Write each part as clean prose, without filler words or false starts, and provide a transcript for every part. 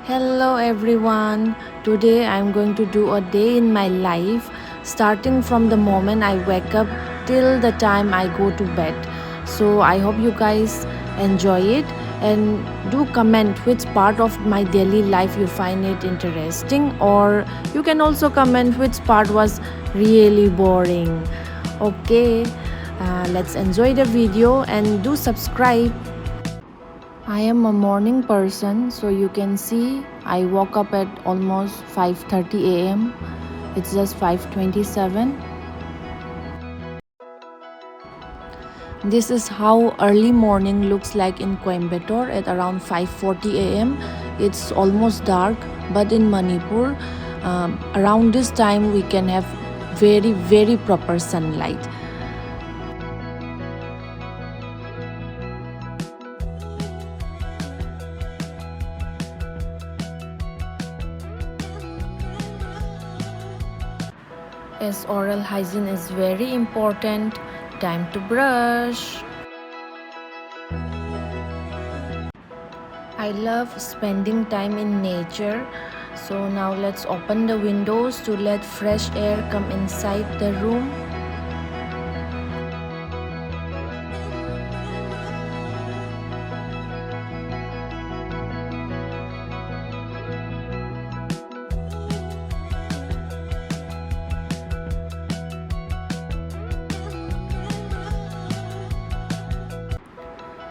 Hello everyone. Today I'm going to do a day in my life starting from the moment I wake up till the time I go to bed. So I hope you guys enjoy it and do comment which part of my daily life you find it interesting, or you can also comment which part was really boring. Okay, let's enjoy the video and do subscribe. I am a morning person, so you can see I woke up at almost 5:30 a.m. It's just 5:27. This is how early morning looks like in Coimbatore at around 5:40 a.m. It's almost dark, but in Manipur, around this time we can have very proper sunlight. As oral hygiene is very important, time to brush. I love spending time in nature, so now let's open the windows to let fresh air come inside the room.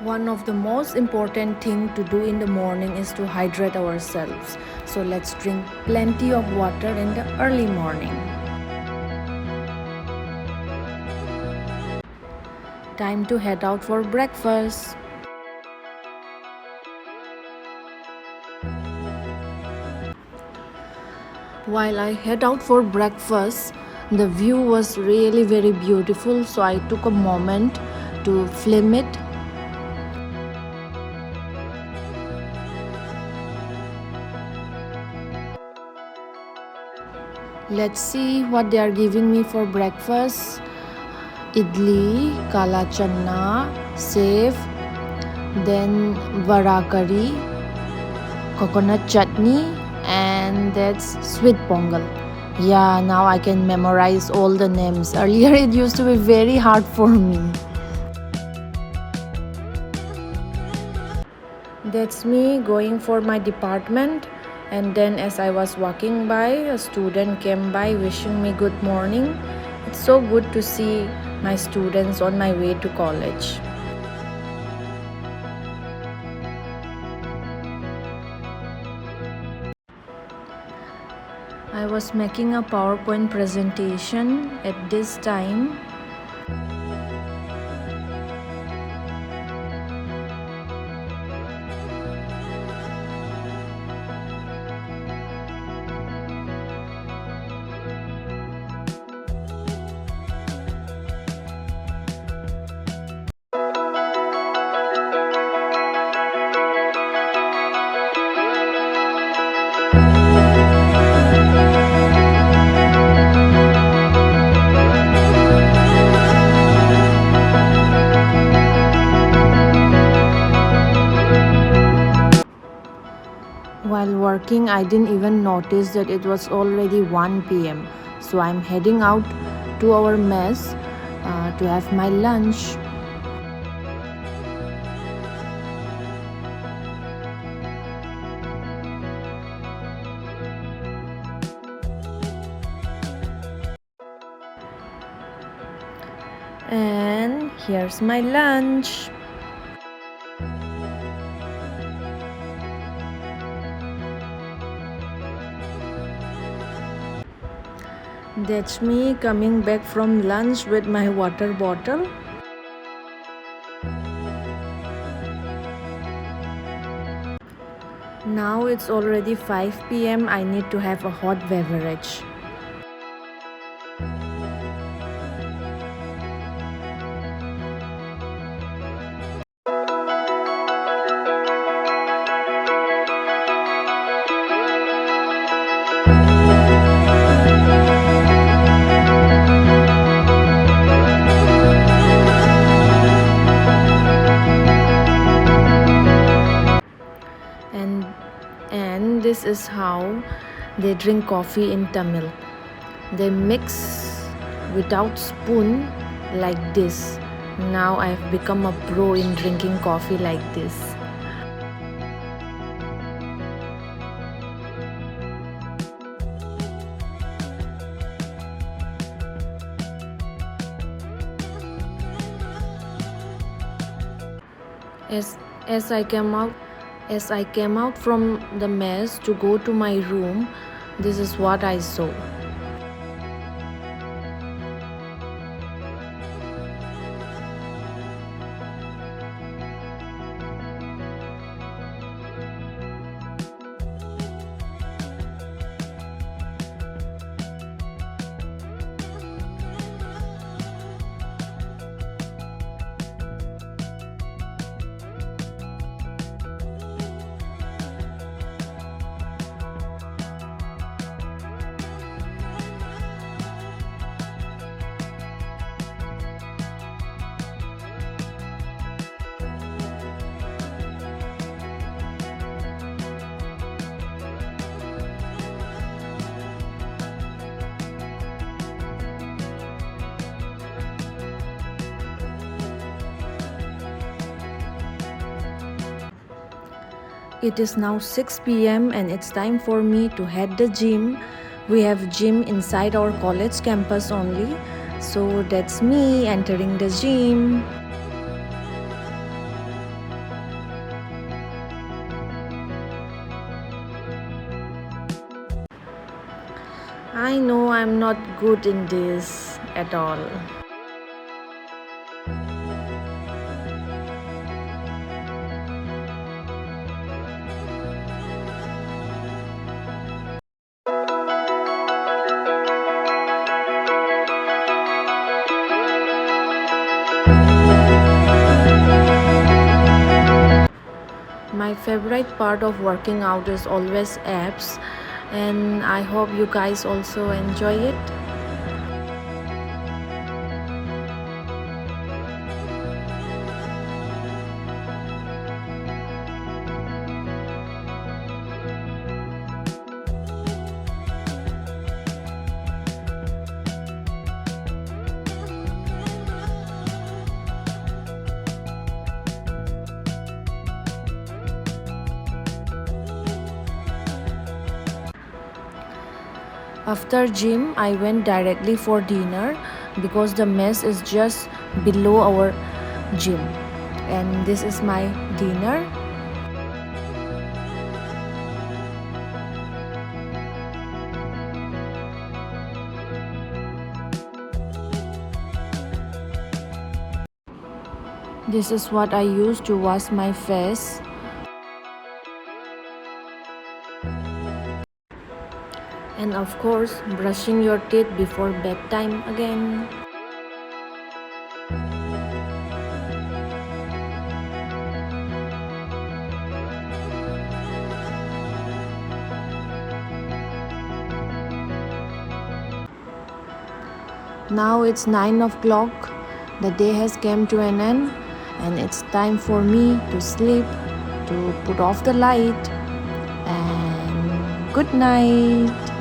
One of the most important thing to do in the morning is to hydrate ourselves. So let's drink plenty of water in the early morning. Time to head out for breakfast. While I head out for breakfast, the view was really very beautiful, so I took a moment to film it. Let's see what they are giving me for breakfast. Idli, kala channa, sev, then vara curry, coconut chutney, and that's sweet pongal. Yeah, now I can memorize all the names. Earlier it used to be very hard for me. That's me going for my department. And then as I was walking by, a student came by wishing me good morning. It's so good to see my students on my way to college. I was making a PowerPoint presentation at this time. While working, I didn't even notice that it was already 1 p.m. So I'm heading out to our mess to have my lunch. And here's my lunch. That's me coming back from lunch with my water bottle. Now it's already 5 p.m. I need to have a hot beverage. And And this is how they drink coffee in Tamil. They mix without spoon like this. Now I have become a pro in drinking coffee like this. As, as I came out as I came out from the mess to go to my room, this is what I saw. It is now 6 p.m. and it's time for me to head the gym. We have gym inside our college campus only. So that's me entering the gym. I know I'm not good in this at all. My favorite part of working out is always abs, and I hope you guys also enjoy it. After gym, I went directly for dinner because the mess is just below our gym. And this is my dinner. This is what I use to wash my face. And of course, brushing your teeth before bedtime again. Now it's 9 o'clock. The day has come to an end and it's time for me to sleep, to put off the light, and good night.